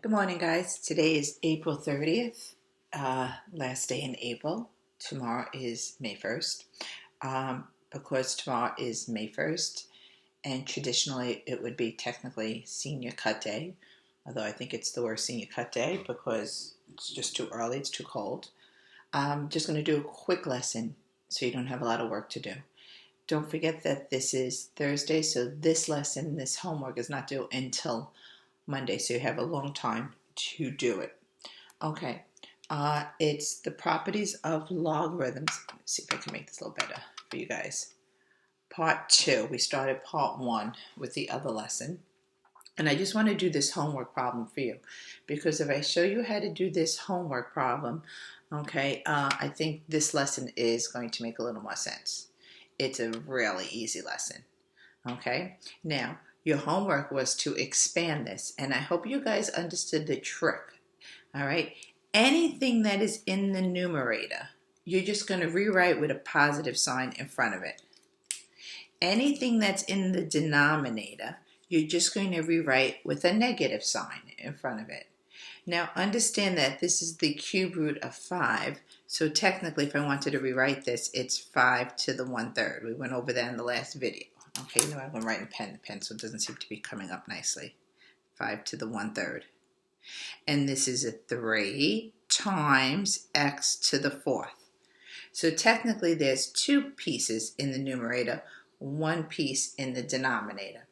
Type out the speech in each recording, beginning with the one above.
Good morning, guys. Today is April 30th, last day in April. Tomorrow is May 1st. Because tomorrow is May 1st, and traditionally it would be technically senior cut day, although I think it's the worst senior cut day because it's just too early, it's too cold. I'm just going to do a quick lesson so you don't have a lot of work to do. Don't forget that this is Thursday, so this lesson, this homework is not due until Monday, so you have a long time to do it. Okay, it's the properties of logarithms. Let me see if I can make this a little better for you guys. Part 2. We started part 1 with the other lesson. And I just want to do this homework problem for you, because if I show you how to do this homework problem, okay, I think this lesson is going to make a little more sense. It's a really easy lesson. Okay, now your homework was to expand this, and I hope you guys understood the trick. All right, anything that is in the numerator, you're just going to rewrite with a positive sign in front of it. Anything that's in the denominator, you're just going to rewrite with a negative sign in front of it. Now understand that this is the cube root of 5, so technically if I wanted to rewrite this, it's 5 to the 1/3. We went over that in the last video. Okay, now I'm going to write in pen. The pencil doesn't seem to be coming up nicely. 5 to the 1/3. And this is a 3 times x to the 4th. So technically there's 2 pieces in the numerator, 1 piece in the denominator.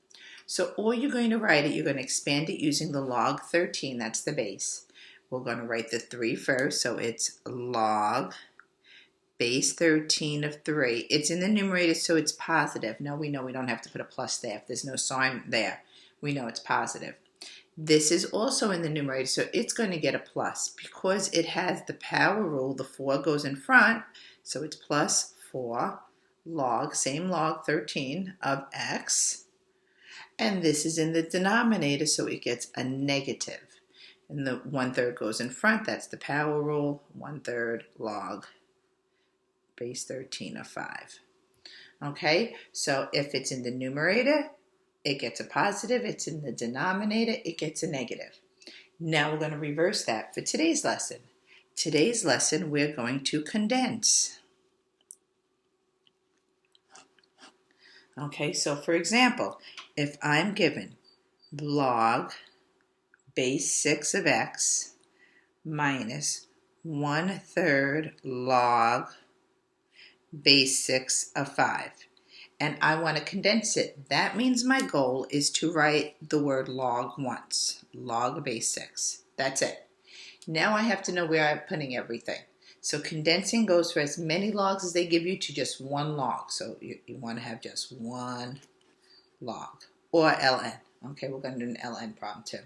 So all you're going to write it, you're going to expand it using the log 13, that's the base. We're going to write the 3 first, so it's log base 13 of 3. It's in the numerator, so it's positive. Now we know we don't have to put a plus there. If there's no sign there, we know it's positive. This is also in the numerator, so it's going to get a plus. Because it has the power rule, the 4 goes in front, so it's plus 4 log, same log 13 of x. And this is in the denominator, so it gets a negative. And the 1/3 goes in front, that's the power rule, 1/3 log base 13 of 5. Okay, so if it's in the numerator, it gets a positive. It's in the denominator, it gets a negative. Now we're going to reverse that for today's lesson. Today's lesson, we're going to condense. Okay, so for example, if I'm given log base 6 of x minus 1/3 log base 6 of 5, and I want to condense it, that means my goal is to write the word log once, log base 6. That's it. Now I have to know where I'm putting everything. So condensing goes for as many logs as they give you to just 1 log. So you want to have just 1 log, or ln. Okay, we're going to do an ln problem too.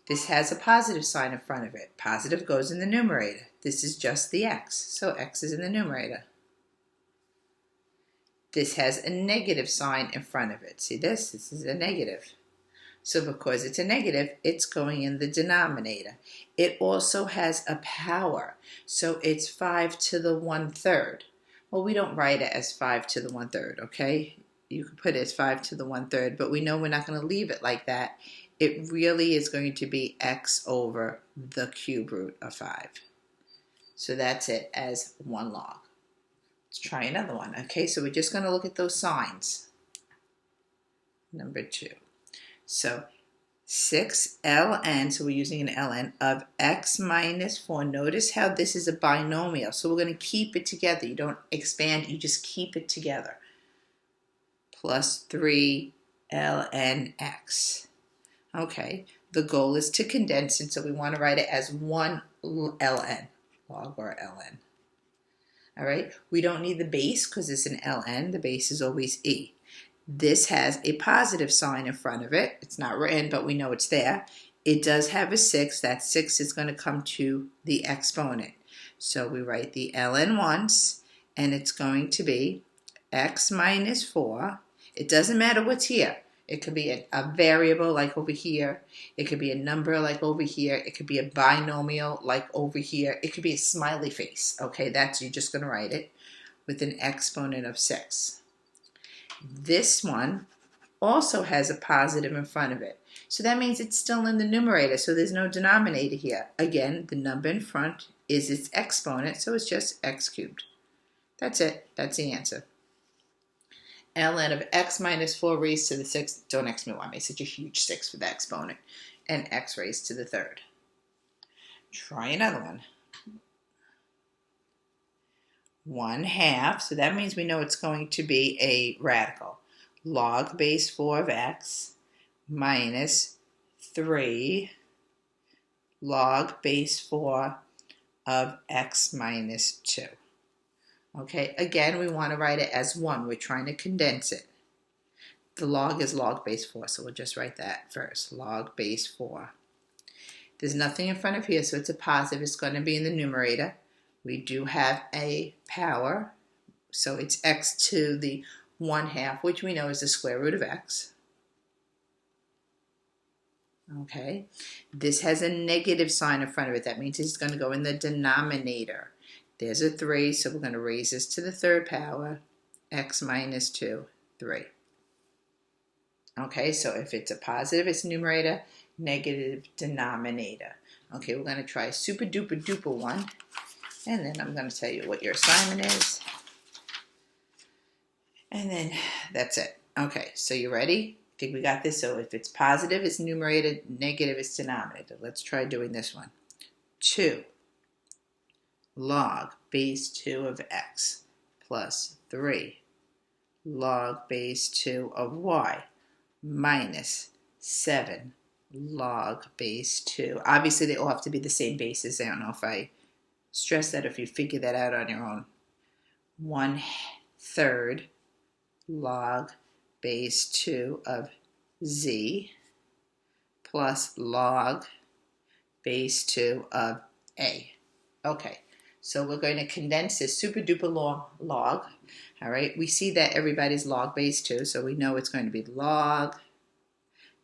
This has a positive sign in front of it. Positive goes in the numerator. This is just the x, so x is in the numerator. This has a negative sign in front of it. See this? This is a negative. So because it's a negative, it's going in the denominator. It also has a power, so it's 5 to the 1/3. Well, we don't write it as 5 to the 1/3, okay? You could put it as 5 to the 1/3, but we know we're not going to leave it like that. It really is going to be x over the cube root of 5. So that's it as 1 log. Let's try another one. Okay, so we're just going to look at those signs. Number 2. So 6 ln, so we're using an ln, of x minus 4. Notice how this is a binomial, so we're going to keep it together. You don't expand, you just keep it together. Plus 3 ln x. Okay, the goal is to condense it, so we want to write it as 1 ln, log or ln. All right, we don't need the base because it's an ln. The base is always e. This has a positive sign in front of it. It's not written, but we know it's there. It does have a 6. That 6 is going to come to the exponent. So we write the ln once, and it's going to be x minus 4. It doesn't matter what's here. It could be a variable like over here. It could be a number like over here. It could be a binomial like over here. It could be a smiley face. Okay, you're just going to write it with an exponent of 6. This one also has a positive in front of it. So that means it's still in the numerator, so there's no denominator here. Again, the number in front is its exponent, so it's just x cubed. That's it. That's the answer. ln of x minus 4 raised to the 6th. Don't ask me why I made such a huge 6 for the exponent. And x raised to the 3rd. Try another one. 1/2, so that means we know it's going to be a radical. Log base 4 of x minus 3 log base 4 of x minus 2. Okay, again, we want to write it as 1. We're trying to condense it. The log is log base 4, so we'll just write that first. Log base 4. There's nothing in front of here, so it's a positive. It's going to be in the numerator. We do have a power, so it's x to the 1/2, which we know is the square root of x. Okay, this has a negative sign in front of it. That means it's going to go in the denominator. There's a 3, so we're going to raise this to the 3rd power, x minus 2, 3. Okay, so if it's a positive, it's numerator, negative denominator. Okay, we're going to try a super duper duper one, and then I'm going to tell you what your assignment is. And then that's it. Okay, so you ready? I think we got this. So if it's positive, it's numerator, negative, it's denominator. Let's try doing this one. 2 log base 2 of x plus 3 log base 2 of y minus 7 log base 2. Obviously, they all have to be the same bases. I don't know if I stress that, if you figure that out on your own. 1/3 log base 2 of z plus log base 2 of a. Okay, so we're going to condense this super duper long log. All right, we see that everybody's log base 2, so we know it's going to be log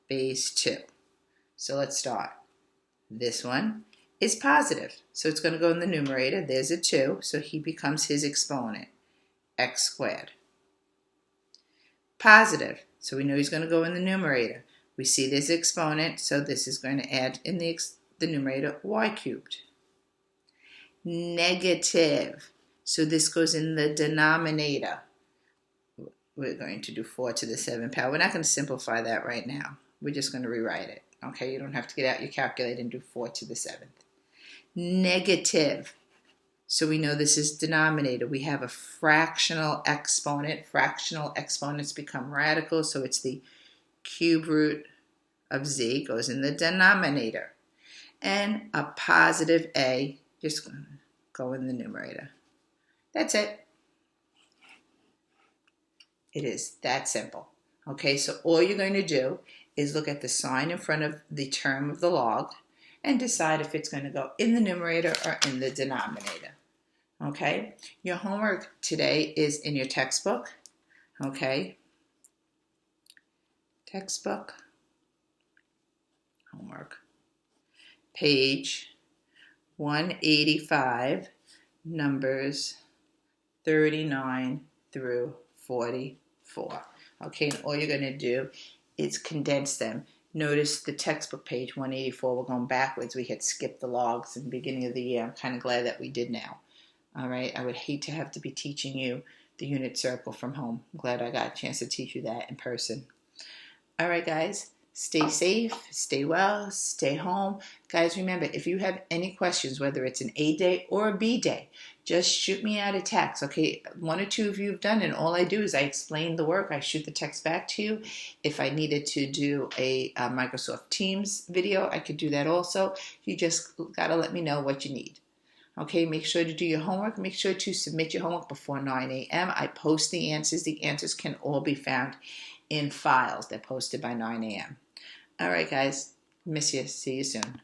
base 2. So let's start. This one is positive, so it's going to go in the numerator. There's a 2, so he becomes his exponent, x squared. Positive, so we know he's going to go in the numerator. We see this exponent, so this is going to add in the numerator y cubed. Negative, so this goes in the denominator. We're going to do 4 to the 7th power. We're not going to simplify that right now. We're just going to rewrite it. Okay, you don't have to get out your calculator and do 4 to the 7th. Negative, so we know this is denominator. We have a fractional exponent. Fractional exponents become radicals, so it's the cube root of z goes in the denominator. And a positive a just go in the numerator. That's it. It is that simple. Okay, so all you're going to do is look at the sign in front of the term of the log and decide if it's going to go in the numerator or in the denominator. Okay, your homework today is in your textbook. Okay, textbook, homework, page 185, numbers 39 through 44. Okay, and all you're going to do is condense them. Notice the textbook page 184, we're going backwards. We had skipped the logs in the beginning of the year. I'm kind of glad that we did now. All right, I would hate to have to be teaching you the unit circle from home. I'm glad I got a chance to teach you that in person. All right, guys, stay safe, stay well, stay home. Guys, remember, if you have any questions, whether it's an A day or a B day, just shoot me out a text, okay? 1 or 2 of you have done it, and all I do is I explain the work. I shoot the text back to you. If I needed to do a Microsoft Teams video, I could do that also. You just got to let me know what you need. Okay, make sure to do your homework. Make sure to submit your homework before 9 a.m. I post the answers. The answers can all be found in files. They're posted by 9 a.m. All right, guys. Miss you. See you soon.